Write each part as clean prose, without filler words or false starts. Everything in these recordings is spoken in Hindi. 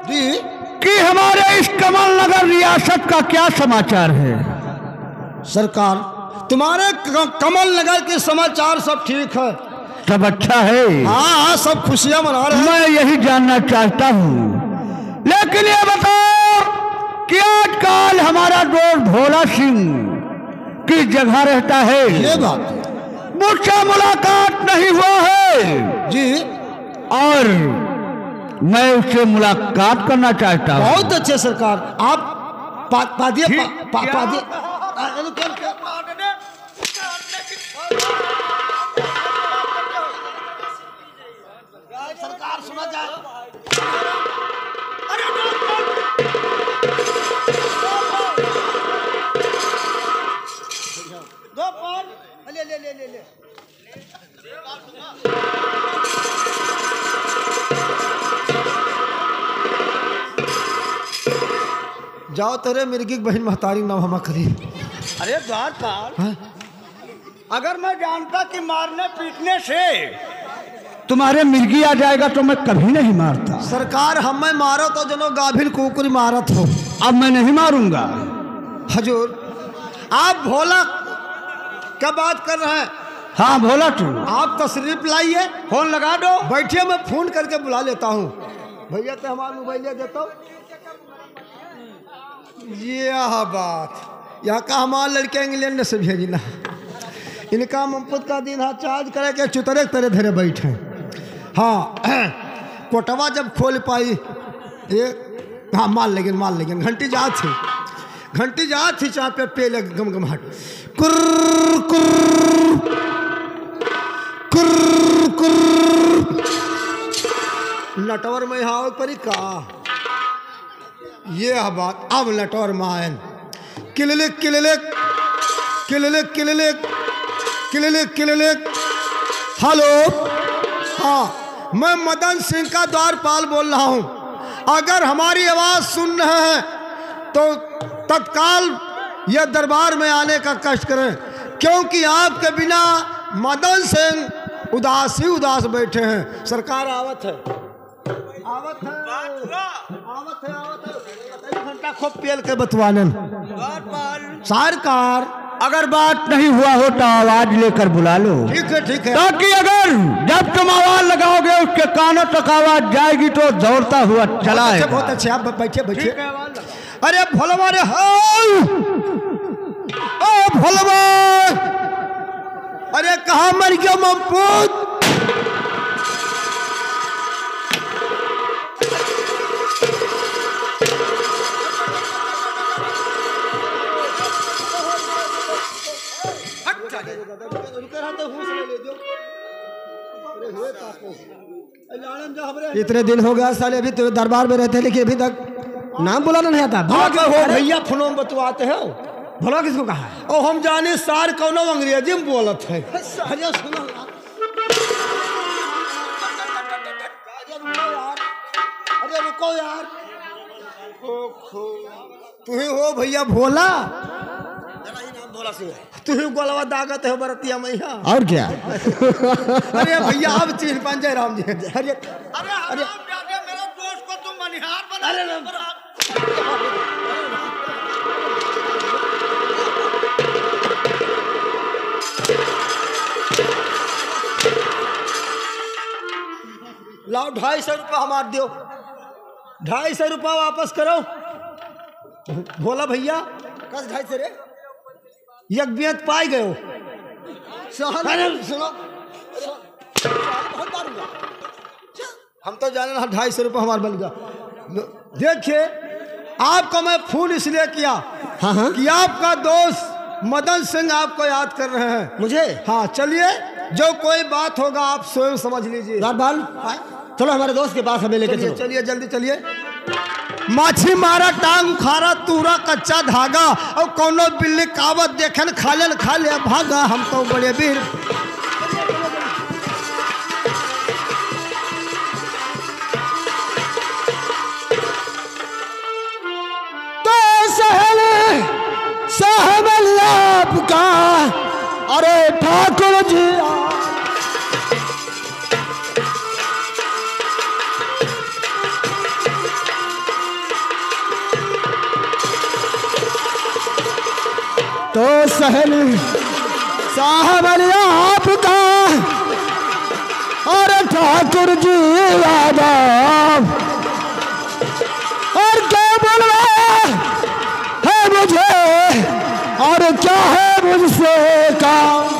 जी कि हमारे इस कमल नगर रियासत का क्या समाचार है। सरकार, तुम्हारे कमल नगर के समाचार सब ठीक है, सब अच्छा है। हाँ, सब खुशियां मना रहे हैं। मैं यही जानना चाहता हूँ, लेकिन ये बताओ कि आजकल हमारा दोस्त भोला सिंह किस जगह रहता है। ये बात मुझसे मुलाकात नहीं हुआ है जी, और मैं उससे मुलाकात करना चाहता हूँ। बहुत अच्छे सरकार, आप पादिए पादिए सरकार सुना जाए। दो पान ले ले ले ले ले जाओ तेरे मिर्गी बहन महतारी नाम हमा करी। अरे द्वारपाल, अगर मैं जानता कि मारने पीटने से तुम्हारे मिर्गी आ जाएगा तो मैं कभी नहीं मारता। सरकार, हमें मारो तो जनो गाभिन कुकुरी मारत हो। अब मैं नहीं मारूंगा। हजूर, आप भोला क्या बात कर रहे हैं? हाँ भोला तू, आप तशरीफ लाइए, फोन लगा दो। बैठिए, मैं फोन करके बुला लेता हूँ। भैया तो हमारा मोबाइल दे देता हूँ। यह बात यहाँ का हमारे लड़के इंग्लैंड से भेजना, इनका मुफ्त का दिन, हाँ, चार्ज करे के चुतरे तरह धरे बैठे। हाँ कोटवा जब खोल पाई एक, हाँ माल लेकिन घंटी जा थी चाह पे पेले गमगमाहट कुर्र कुर्र कुर्र कुर्र नटवर में यहाँ परी का ये बात। अब नटवर मायन किललिक किललिक किललिक किललिक किललिक किललिक। हेलो, हाँ, मैं मदन सिंह का द्वारपाल बोल रहा हूँ। अगर हमारी आवाज़ सुन रहे हैं तो तत्काल यह दरबार में आने का कष्ट करें, क्योंकि आपके बिना मदन सिंह उदास बैठे हैं। सरकार आवत है घंटा खूब पेल के बतवाने। सरकार, अगर बात नहीं हुआ हो तो आवाज लेकर बुला लो। ठीक है, ताकि अगर जब तुम आवाज लगाओगे उसके कानों तक आवाज जाएगी तो दौड़ता हुआ चला है। बहुत अच्छे, आप बैठिए। अरे भोलवा रे, हाँ भोलवा, अरे कहाँ मर गया ममपूत? इतने दिन हो गया साले, अभी तो दरबार में रहते हैं लेकिन अभी तक नाम बुलाना नहीं आता। भैया फोनों में बतवाते हो। भला किसको कहा? ओ हम जाने सार कौन अंग्रेजी में बोलत है। अरे सुनो यार, अरे रुको यार, तू ही हो भैया भोला? तू ही गोलवा दागत है बरतिया मैया, और क्या? अरे भैया आप चीन पान जय राम जी। अरे अरे मेरा दोस्त को तुम मनिहार बना। लाओ 250 रुपया हमार दो, 250 रुपया वापस करो। भोला भैया कस 250 रे यज्ञ पाई गए। सुनो, हम तो जाने 250 रुपया हमारे बन गया। देखिए, आपको मैं फोन इसलिए किया, हाँ, कि आपका दोस्त मदन सिंह आपको याद कर रहे हैं। मुझे? हाँ, चलिए, जो कोई बात होगा आप स्वयं समझ लीजिए। चलो हमारे दोस्त के पास हमें लेके चलो। चलिए जल्दी चलिए। माछी मारा टांग उखाड़ा तूरा कच्चा धागा और कोनो बिल्ली कावत देखन खा ले भागा। हम तो बड़े वीर। तो सहमल आपका, अरे ठाकुर जी तो सहेली साहब आपका और ठाकुर जी यादव और क्या बोलवा है मुझे और क्या है मुझसे काम।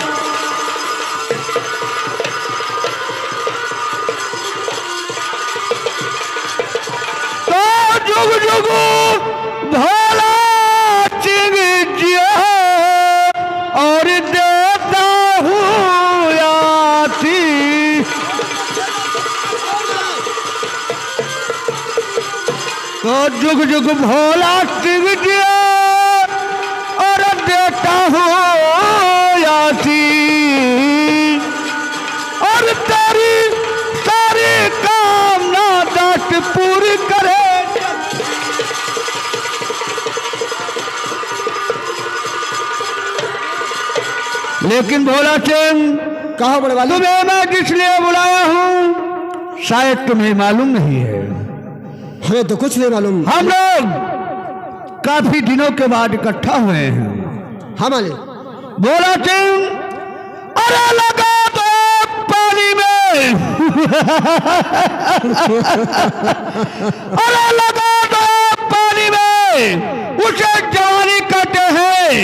तो जुग जुग भोला चिंग जिया और देता हूँ याती। तो जुग जुग भोला चिंग जिया और देता हूँ याती और तेरी सारी कामना दास पूरी करे। लेकिन भोला सिंह कहा बड़े वाले, तुम्हें मैं किस लिए बुलाया हूँ शायद तुम्हें मालूम नहीं है। हमें तो कुछ नहीं मालूम। हम लोग काफी दिनों के बाद इकट्ठा हुए हैं। हमारे भोला सिंह अरे लगा दो पानी में अरे लगा दो पानी में उसे जवानी कहते हैं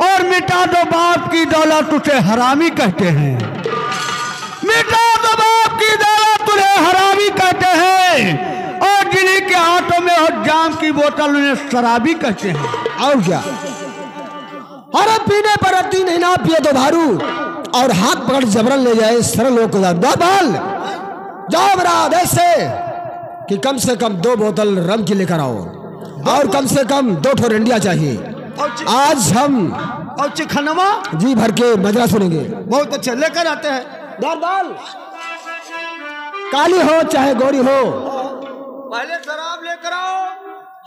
और मिटा दो बाप की दौलत उसे हरामी कहते हैं। मिटा दो बाप की दौलत उन्हें हरामी कहते हैं और जिन्हीं के हाथों में हो जाम की बोतल उन्हें शराबी कहते हैं। और क्या अरे पीने पर अति नहीं ना पिए तो भारू और हाथ पकड़ जबरन ले जाए सरल लोग बाल जाओ मेरा आदेश से कि कम से कम 2 बोतल रम की लेकर आओ और कम से कम 2 ठो रंडिया चाहिए। आज हम और चिखनवा जी भर के मजरा सुनेंगे। बहुत अच्छा लेकर आते हैं। दरबार काली हो चाहे गोरी हो पहले शराब लेकर आओ,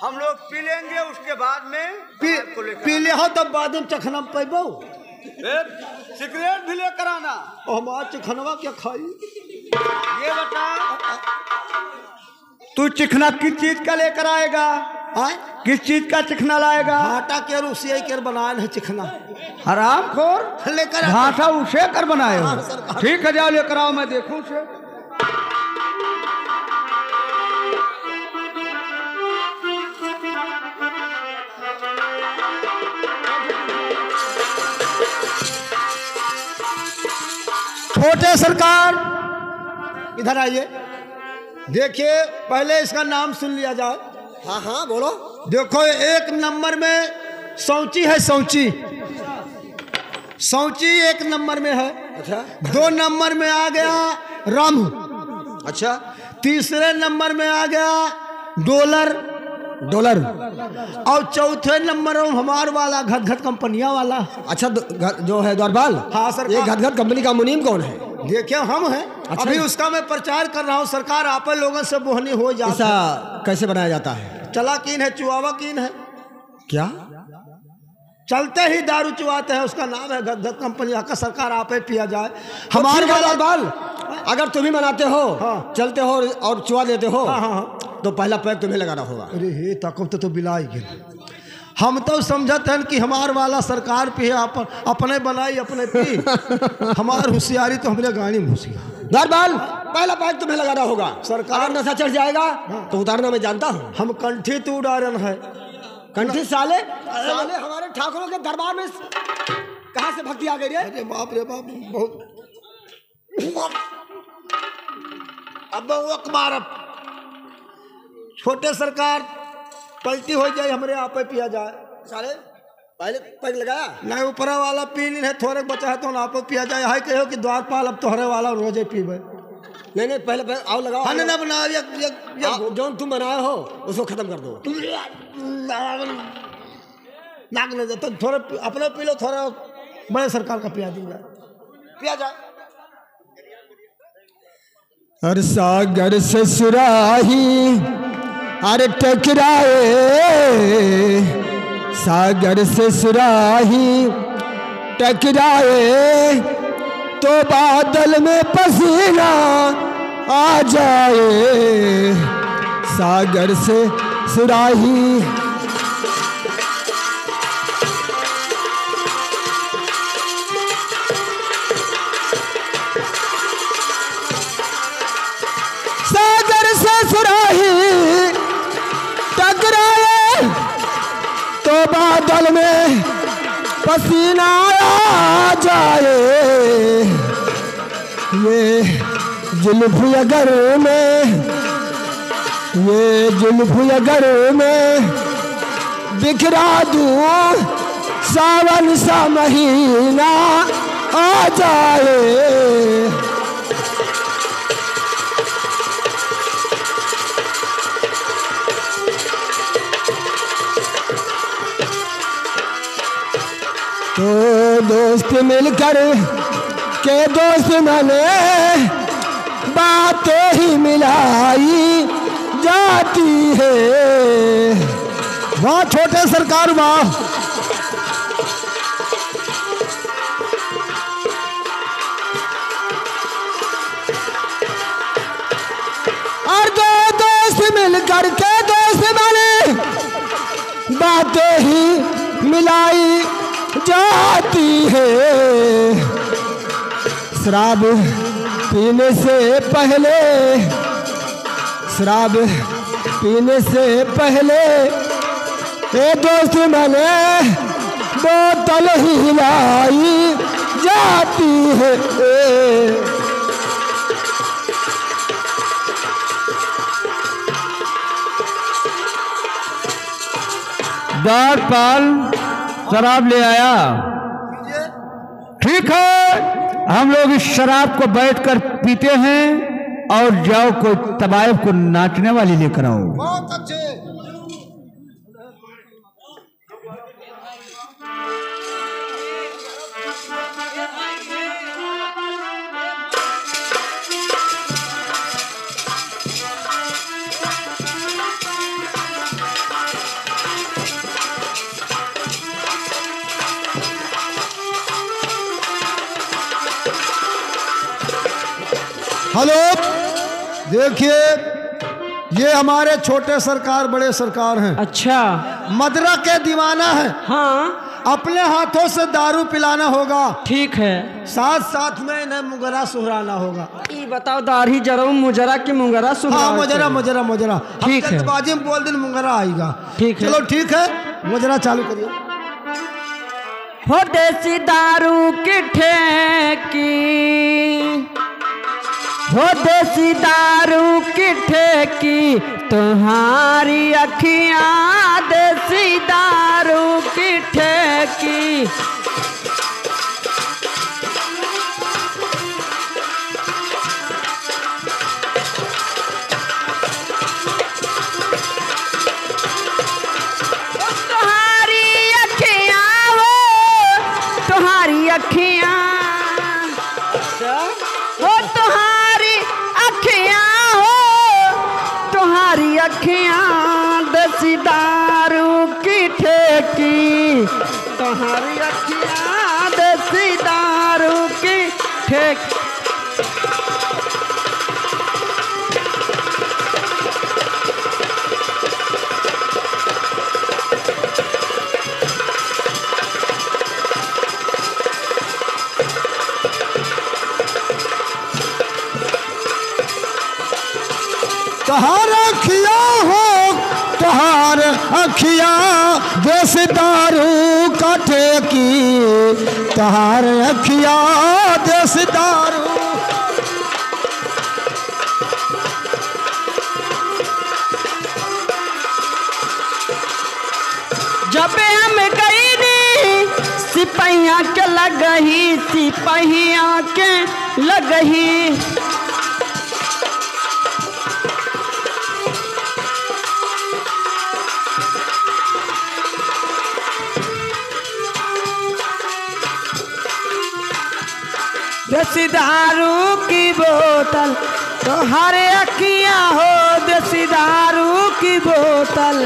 हम लोग पी लेंगे, उसके बाद में पी ले हो तब बाद में चखना पैबो। सिगरेट भी लेकर आना। हमारा चिखनवा क्या खाई ये बता। तू चिखना किस चीज का लेकर आएगा? किस चीज का चिखना लाएगा? आटा के और उसे कर बनाया है चिखना। हराम खोर लेकर आटा उसे कर बनाए हो। ठीक है जाओ लेकर आओ, मैं देखूं उसे। छोटे सरकार इधर आइए। देखिए पहले इसका नाम सुन लिया जाए। हाँ हाँ बोलो। देखो 1 नंबर में सौची है, सौची 1 नंबर में है। अच्छा। 2 नंबर में आ गया राम। अच्छा। तीसरे नंबर में आ गया डॉलर और चौथे नंबर में हमार वाला घट कंपनिया वाला। अच्छा जो है दरबार। हाँ सर। ये घट कंपनी का मुनीम कौन है? देखिए हम हैं। अच्छा। अभी उसका मैं प्रचार कर रहा हूँ। सरकार आप लोगों से बोहनी हो जाता। ऐसा कैसे बनाया जाता है? चला कीन है, चुआवा कीन है। क्या चलते ही दारू चुआते हैं, उसका नाम है घट कंपनी का। सरकार आप पिया जाए हमारे वाला बाल। अगर तुम ही मनाते हो। हाँ। चलते हो और चुआ देते हो। हाँ हाँ। तो पहला पैक तुम्हें लगाना होगा। अरे हे ताकत तो बिलाई गिर। हम तो समझते हैं कि हमार वाला सरकार पे अपने बनाई अपने पी। हमार होशियारी तो हमने गाड़ी में घुसी। दरबार पहला पैक तुम्हें लगाना होगा। सरकार नशा चढ़ जाएगा तो उतारना मैं जानता हूँ। हम कंठी तो उड़ारन है। कंठी साले हमारे ठाकुरों के दरबार में कहाँ से भक्ति आ गई रे? अरे बाप रे बाप बहुत। अब अखबार छोटे सरकार पलटी हो जाए हमारे आप पिया जाए। साले पहले पैक लगाया नहीं, ऊपर वाला पी नहीं है, थोड़े बचा है तो आप पिया जाए। हाय कहो कि द्वारपाल अब तोहरे वाला रोजे पीबे। नहीं पहले आओ लगाओ। हाँ ना बनाओ जो तुम बनाए हो उसको खत्म कर दो। नाक नहीं जाता थोड़ा अपने पी लो, थोड़ा बड़े सरकार का पिया दी जाए। पिया जाए। हर सागर से सुराही अरे टकराए, सागर से सुराही टकराए तो बादल में पसीना आ जाए। सागर से सुराही सुराही टकराए तो बादल में पसीना आ जाए। ये जुल्फ अगर में, ये जुल्फ अगर में बिखरा दूं सावन सा महीना आ जाए। तो दोस्त मिलकर के दोस्त मैंने बातें ही मिलाई जाती है। वाह छोटे सरकार वाह। और दो दोस्त मिलकर के दोस्त मैंने बातें ही मिलाई जाती है। शराब पीने से पहले, शराब पीने से पहले ए दोस्त मैंने बोतल ही हिलाई जाती है। द्वारपाल शराब ले आया। ठीक है, हम लोग इस शराब को बैठकर पीते हैं और जाओ कोई तबायब को नाचने वाली लेकर आओ। बहुत अच्छे। हेलो, देखिए ये हमारे छोटे सरकार बड़े सरकार हैं। अच्छा, मदरा के दीवाना है। हाँ अपने हाथों से दारू पिलाना होगा, ठीक है। साथ साथ में इन्हें मुगरा सुहराना होगा। ये बताओ दाढ़ी जरो मुजरा की मुगरा सुन। हाँ मुजरा मुजरा मुजरा, ठीक है। जल्दबाजी में बोल दिन मुगरा आएगा। ठीक है, चलो ठीक है, मुजरा चालू करिए। हो देसी दारू की ठेकी, हो देसी दारू की ठेकी तुम्हारी अखियाँ, देसी दारू की ठेकी। तुम्हारी अखियाँ हो, तुम्हारी अखियाँ हो, तुम्हारी अखियाँ हो, तुम्हारी अखियाँ देसी दारू की ठेकी, तुम्हारी अखियाँ देसी दारू की ठेकी। तहार अखिया हो, तहार अखिया देश दारू का ठेकी, तहार अखिया देश दारू। जब हम गई नी सिपहिया के लगही, सिपहिया के लगही। देसी दारू की बोतल तुम्हारे अखियाँ हो, देसी दारू की बोतल।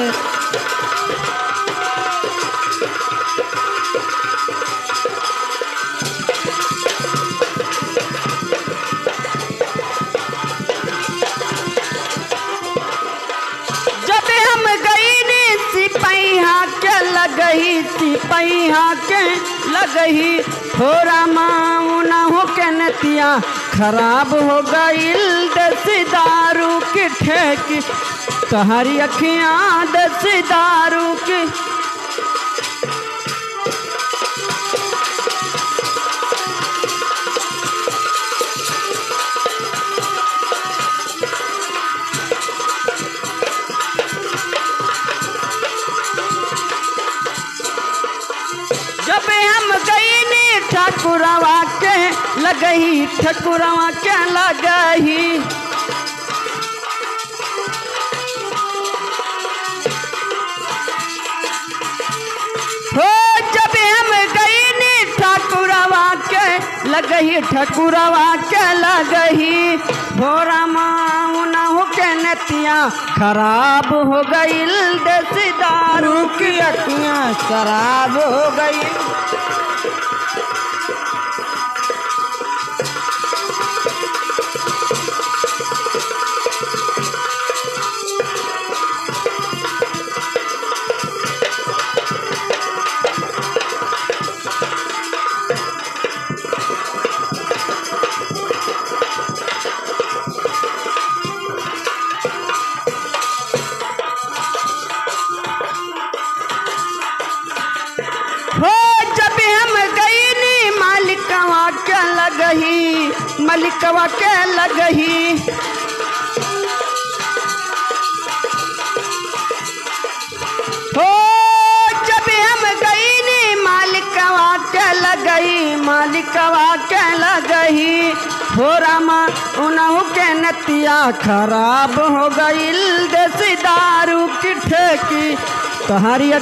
जब हम गई नी सिपहिया के लगही, सिपहिया के लगही। थोड़ा माऊ ना हो के नतिया खराब हो गई दस दारू की ठेकी तुम्हारी अखियाँ दस दारू की। जब हम गई नी ठकुरवा के लगही ठकुरवा के लगही। हो जब हम गई नी ठकुरवा के लगही ठकुरवा के लगही। हो रामाऊ के नतिया खराब हो गई देश दारू की अखियाँ शराब हो गई। हो जब हम गई नी मालिकवा के लगही मलिकवा के लगही। हो जब हम गई नी मालिकवा के लगही मालिकवा के लगही। हो रामा उनहु के नतिया खराब हो गई देसी दारू की ठेकी तुम्हारी।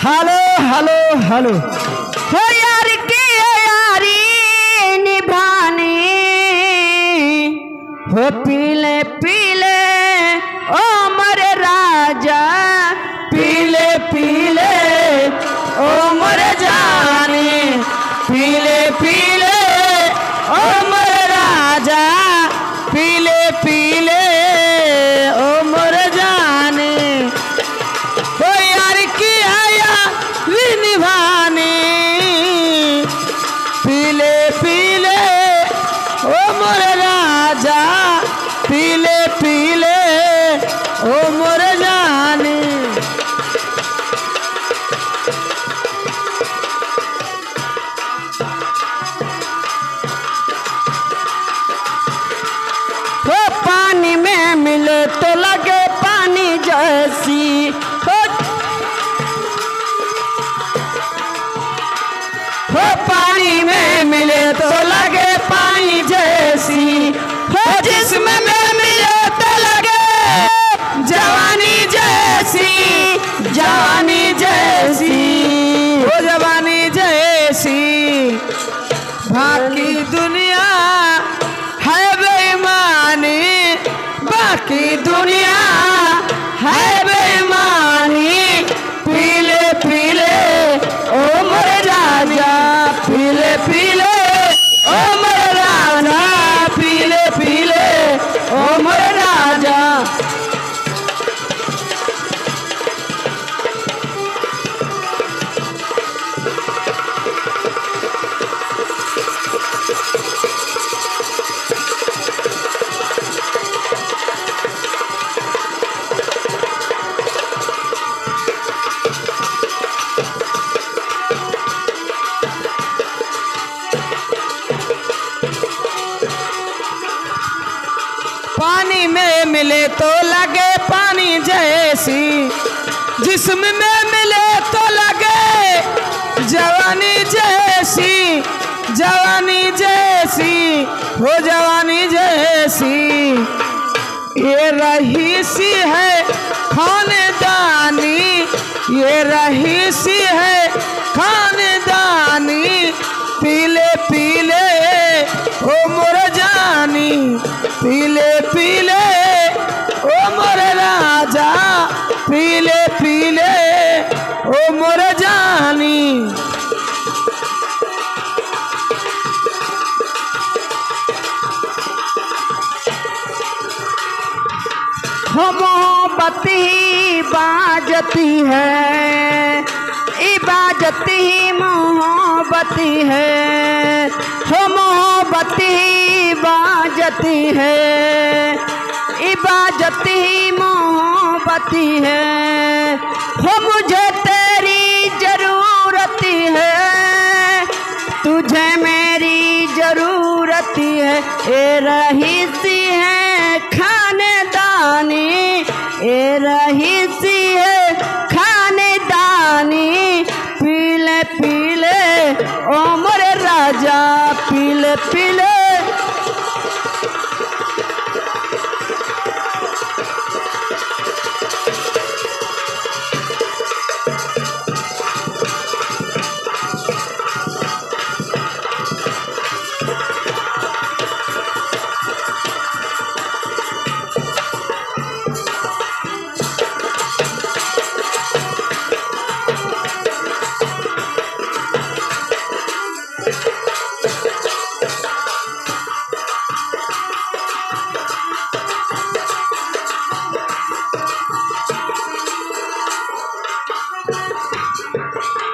हेलो हेलो हेलो हो यार की यारी निभानी हो पीले पीले ओ मरे राजा पीले पीले ओ मरे जानी पीले पीले ओ मरे राजा पीले पीले ओ मरे जानी। हो यार की निभानी पीले पीले ओ मोरे राजा पीले पीले ओ मोरे जानी। हो पानी में मिले तो लगे पानी जैसी। हो पानी में मिले तो लगे पानी जैसी। हो जिस्म में मिले तो लगे जवानी जैसी जवानी जैसी हो जवानी जैसी। बाकी दुनिया है बेईमानी बाकी दुनिया है बेईमानी पीले पीले ओ मोरे राजा पीले पीले ओ मोरे राजा पीले पीले ओ मोरे राजा। पानी में मिले तो लगे पानी जैसी जिस्म में मिले तो लगे जवानी जैसी जवानी जैसी हो जवानी जैसी। ये रही सी है खानदानी ये रहीसी है खानदानी, पीले पीले ओ मोर जानी, पीले पीले ओ मोर राजा, पीले पीले ओ मोर जानी। मोहब्बती बाजती है, इबाजती मोहब्बती है, हो मोहब्बती बाजती है, इबाजती मोहब्बती है, हो मुझे तेरी जरूरत है, तुझे मेरी जरूरत है, ए रहीसी है खानदानी, ए रहीसी है खानदानी, पीले पीले ओ मोरे राजा, पीले पीले।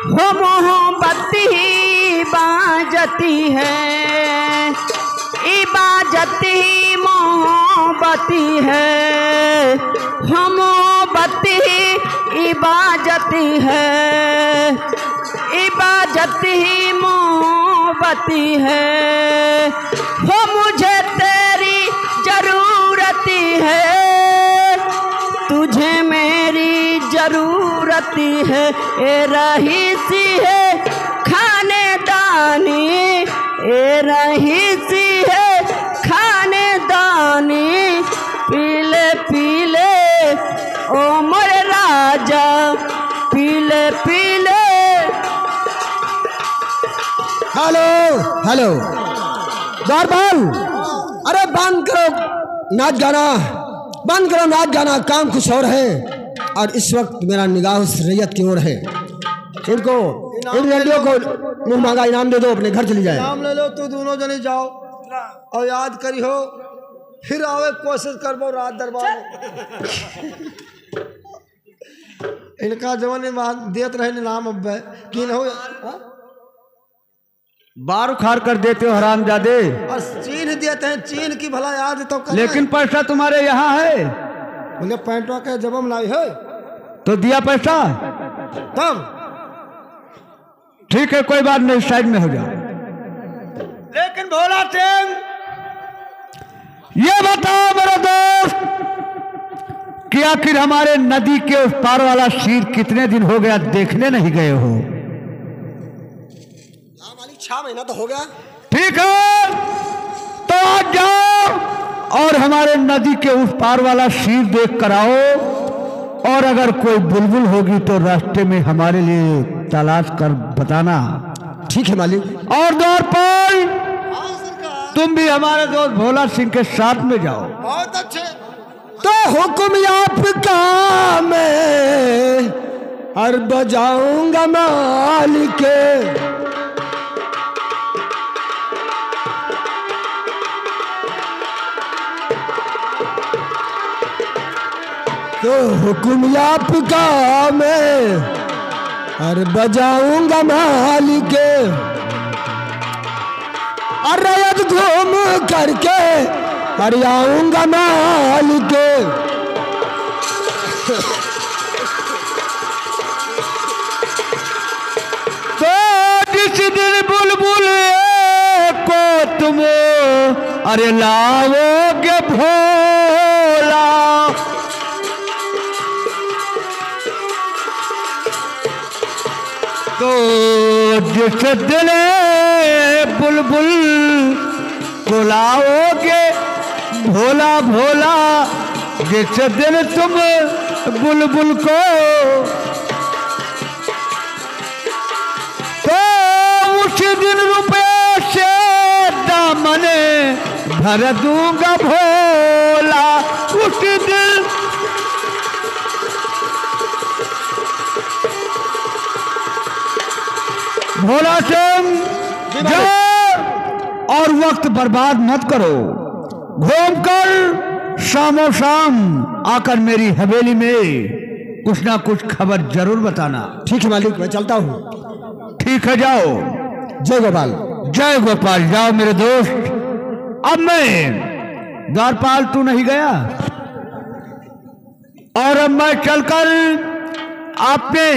हो मोहब्बती बाजती है, इबाजती मोहब्बती है, हो मोहब्बती इबाजती है, इबाजती मोहब्बती है, हो मुझे तेरी जरूरत है, तुझे मेरी जरूरत है, ए रहीसी है खानदानी, ए रहीसी है खानदानी, पीले पीले ओ मोर राजा, पीले पीले। हेलो हेलो दौरबाल, अरे बंद करो नाच गाना, बंद करो नाच गाना, काम कुछ और है। और इस वक्त मेरा निगाह उस रैयत की ओर है। इनको इन रेडियो को मुँह मांगा इनाम दे दो, अपने घर चली जाए। इनाम ले लो, तू दोनों जने जाओ और याद करी हो, फिर आवे कोशिश करबो रात दरबार इनका जवान देत रहे इनाम। अब की न हो बार उखाड़ कर देते हो हरामजादे। और चीन देते हैं, चीन की भला याद तो करना। लेकिन पैसा तुम्हारे यहाँ है। बोले पैंटवा के जब हम लाई है तो दिया पैसा, तब ठीक है कोई बात नहीं, साइड में हो जाओ। लेकिन भोला सिंह ये बताओ मेरे दोस्त कि आखिर हमारे नदी के उस पार वाला शीर कितने दिन हो गया देखने नहीं गए हो? 6 महीना तो हो गया। ठीक है तो आज जाओ और हमारे नदी के उस पार वाला शीर देख कर आओ, और अगर कोई बुलबुल होगी तो रास्ते में हमारे लिए तलाश कर बताना। ठीक है मालिक। और द्वारपाल तुम भी हमारे दोस्त भोला सिंह के साथ में जाओ। बहुत अच्छे। तो हुक्म आपका मैं हर बजाऊंगा मालिक, तो हुक्म आपका मैं हर बजाऊंगा मालिक, और रैयत घूम करके हर आऊंगा मालिक। तो जिस दिन बुलबुल को तुम अरे लाओगे भोला, तो जिस दिन बुलबुल को लाओगे भोला भोला, जिस दिन तुम बुलबुल को दिन रुपये से दामने भर दूंगा भोला, उस दिन भोला सिंह जाओ और वक्त बर्बाद मत करो, घूम कर शामो शाम आकर मेरी हवेली में कुछ ना कुछ खबर जरूर बताना। ठीक है मालिक, मैं चलता हूँ। ठीक है, जाओ। जय गोपाल। जय गोपाल। जाओ मेरे दोस्त। अब मैं द्वारपाल, तू नहीं गया, और अब मैं चलकर अपने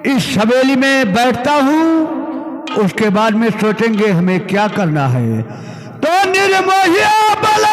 इस हवेली में बैठता हूं, उसके बाद में सोचेंगे हमें क्या करना है। तो निर्मोहिया बल